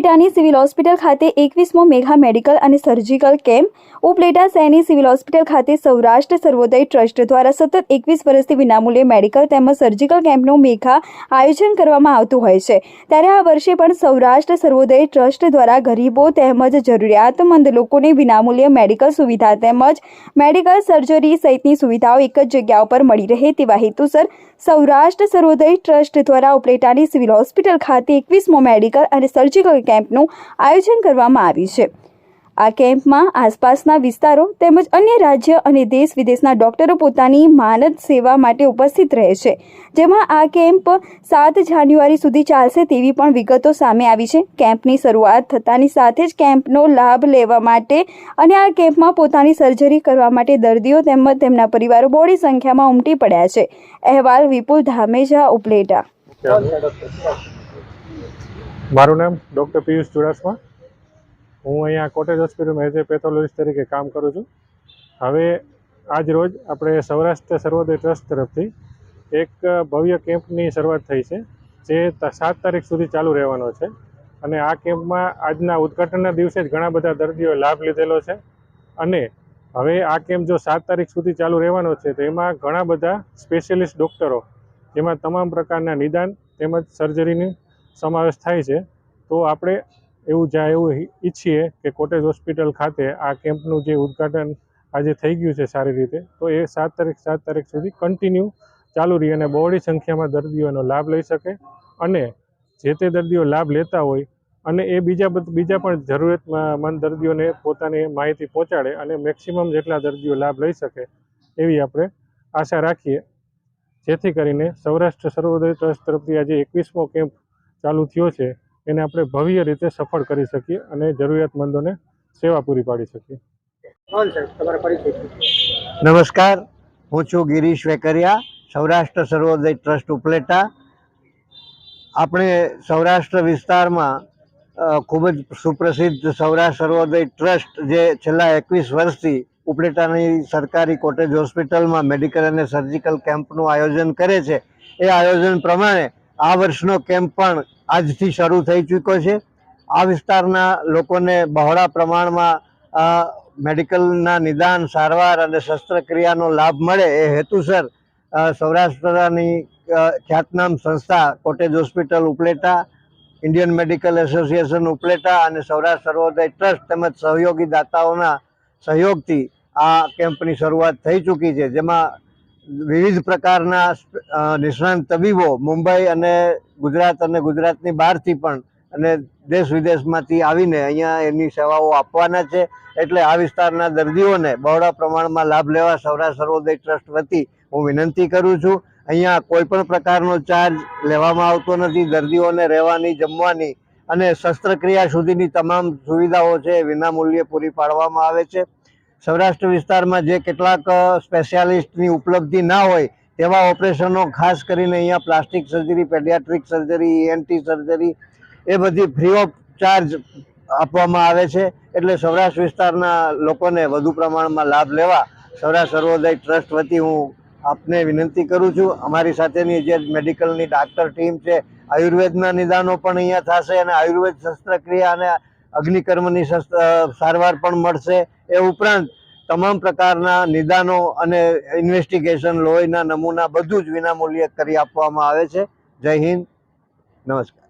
ઉપલેટાની civil hospital ખાતે 21મો mega medical અને surgical camp. Upleta શહેરની સિવિલ હોસ્પિટલ ખાતે સૌરાષ્ટ્ર સર્વોદય ટ્રસ્ટ દ્વારા સતત 21 વર્ષથી વિનામૂલ્યે મેડિકલ તેમજ સર્જિકલ કેમ્પનું મેગા આયોજન કરવામાં આવતું હોય છે. ત્યારે આ વર્ષે પણ સૌરાષ્ટ્ર સર્વોદય ટ્રસ્ટ દ્વારા ગરીબો તેમજ જરૂરિયાતમંદ લોકોને વિનામૂલ્યે મેડિકલ સુવિધા તેમજ મેડિકલ સર્જરી સહિતની સુવિધાઓ એક જ જગ્યા ઉપર મળી રહે તેવા હેતુસર સૌરાષ્ટ્ર સર્વોદય ટ્રસ્ટ દ્વારા ઉપલેટાની સિવિલ હોસ્પિટલ ખાતે 21મો મેડિકલ અને સર્જિકલ કેમ્પનું આયોજન કરવામાં આવ્યું છે. આ કેમ્પમાં આસપાસના વિસ્તારો તેમજ અન્ય રાજ્ય અને દેશ વિદેશના ડોક્ટરો પોતાની માનદ સેવા માટે ઉપસ્થિત રહે છે. જેમાં આ કેમ્પ 7 જાન્યુઆરી સુધી ચાલશે તેવી પણ વિગતો સામે આવી છે. કેમ્પની શરૂઆત થતાની સાથે જ કેમ્પનો લાભ લેવા માટે અને આ કેમ્પમાં પોતાની સર્જરી કરવા માટે દર્દીઓ તેમજ તેમના પરિવારો બહોળી સંખ્યામાં ઉમટી પડ્યા છે. અહેવાલ વિપુલ ધામેજા, ઉપલેટા. મારું નામ ડૉક્ટર પિયુષ ચુડાસમા. હું અહીંયા કોટેજ હોસ્પિટલમાં એઝ એ પેથોલોજીસ્ટ તરીકે કામ કરું છું. હવે આજ રોજ આપણે સૌરાષ્ટ્ર સર્વોદય ટ્રસ્ટ તરફથી એક ભવ્ય કેમ્પની શરૂઆત થઈ છે, જે 7 તારીખ સુધી ચાલુ રહેવાનો છે. અને આ કેમ્પમાં આજના ઉદ્ઘાટનના દિવસે જ ઘણા બધા દર્દીઓએ લાભ લીધેલો છે. અને હવે આ કેમ્પ જો 7 તારીખ સુધી ચાલુ રહેવાનો છે તો એમાં ઘણા બધા સ્પેશિયલિસ્ટ ડૉક્ટરો, જેમાં તમામ પ્રકારના નિદાન તેમજ સર્જરીની સમાવેશ થાય છે. તો આપણે એવું ઈચ્છીએ કે કોટેજ હોસ્પિટલ ખાતે આ કેમ્પનું જે ઉદ્ઘાટન આજે થઈ ગયું છે સારી રીતે, તો એ 7 તારીખ સુધી કન્ટિન્યુ ચાલુ રહી અને બહોળી સંખ્યામાં દર્દીઓ એનો લાભ લઈ શકે. અને જે તે દર્દીઓ લાભ લેતા હોય અને એ બીજા પણ જરૂરિયાતમંદ દર્દીઓને પોતાની માહિતી પહોંચાડે અને મેક્સિમમ જેટલા દર્દીઓ લાભ લઈ શકે એવી આપણે આશા રાખીએ, જેથી કરીને સૌરાષ્ટ્ર સર્વોદય ટ્રસ્ટ તરફથી આજે 21મો કેમ્પ ચાલુ થયો છે એને આપણે ભવ્ય રીતે સફળ કરી શકીએ અને જરૂરિયાતમંદોને સેવા પૂરી પાડી શકીએ. નમસ્કાર, હું છું ગિરીશ વેકરિયા, સૌરાષ્ટ્ર સર્વોદય ટ્રસ્ટ ઉપલેટા. આપણે સૌરાષ્ટ્ર વિસ્તારમાં ખૂબ જ સુપ્રસિદ્ધ સૌરાષ્ટ્ર સર્વોદય ટ્રસ્ટ, જે છેલ્લા 21 વર્ષથી ઉપલેટાની સરકારી કોટેજ હોસ્પિટલમાં મેડિકલ અને સર્જિકલ કેમ્પનું આયોજન કરે છે, એ આયોજન પ્રમાણે આ વર્ષનો કેમ્પ પણ આજથી શરૂ થઈ ચૂક્યો છે. આ વિસ્તારના લોકોને બહોળા પ્રમાણમાં મેડિકલના નિદાન, સારવાર અને શસ્ત્રક્રિયાનો લાભ મળે એ હેતુસર સૌરાષ્ટ્રની ખ્યાતનામ સંસ્થા cottage hospital Upleta, Indian medical association Upleta અને સૌરાષ્ટ્ર સર્વોદય ટ્રસ્ટ તેમજ સહયોગી દાતાઓના સહયોગથી આ કેમ્પની શરૂઆત થઈ ચૂકી છે, જેમાં વિવિધ પ્રકારના નિષ્ણાંત તબીબો મુંબઈ અને ગુજરાત અને ગુજરાતની બહારથી પણ અને દેશ વિદેશમાંથી આવીને અહીંયા એની સેવાઓ આપવાના છે. એટલે આ વિસ્તારના દર્દીઓને બહોળા પ્રમાણમાં લાભ લેવા સૌરાષ્ટ્ર સર્વોદય ટ્રસ્ટ વતી હું વિનંતી કરું છું. અહીંયા કોઈ પણ પ્રકારનો ચાર્જ લેવામાં આવતો નથી. દર્દીઓને રહેવાની, જમવાની અને શસ્ત્રક્રિયા સુધીની તમામ સુવિધાઓ છે વિનામૂલ્યે પૂરી પાડવામાં આવે છે. સૌરાષ્ટ્ર વિસ્તારમાં જે કેટલાક સ્પેશિયાલિસ્ટની ઉપલબ્ધિ ના હોય તેવા ઓપરેશનો, ખાસ કરીને અહીંયા plastic surgery, paediatric surgery, ENT surgery, એ બધી ફ્રી ઓફ ચાર્જ આપવામાં આવે છે. એટલે સૌરાષ્ટ્ર વિસ્તારના લોકોને વધુ પ્રમાણમાં લાભ લેવા સૌરાષ્ટ્ર સર્વોદય ટ્રસ્ટ વતી હું આપને વિનંતી કરું છું. અમારી સાથેની જે મેડિકલની ડાક્ટર ટીમ છે, આયુર્વેદના નિદાનો પણ અહીંયા થશે અને આયુર્વેદ શસ્ત્રક્રિયા અને અગ્નિકર્મની સારવાર પણ મળશે. એ ઉપરાંત તમામ પ્રકારના નિદાનો અને ઇન્વેસ્ટિગેશન, લોહીના નમૂના બધું જ વિનામૂલ્યે કરી આપવામાં આવે છે. જય હિન્દ, નમસ્કાર.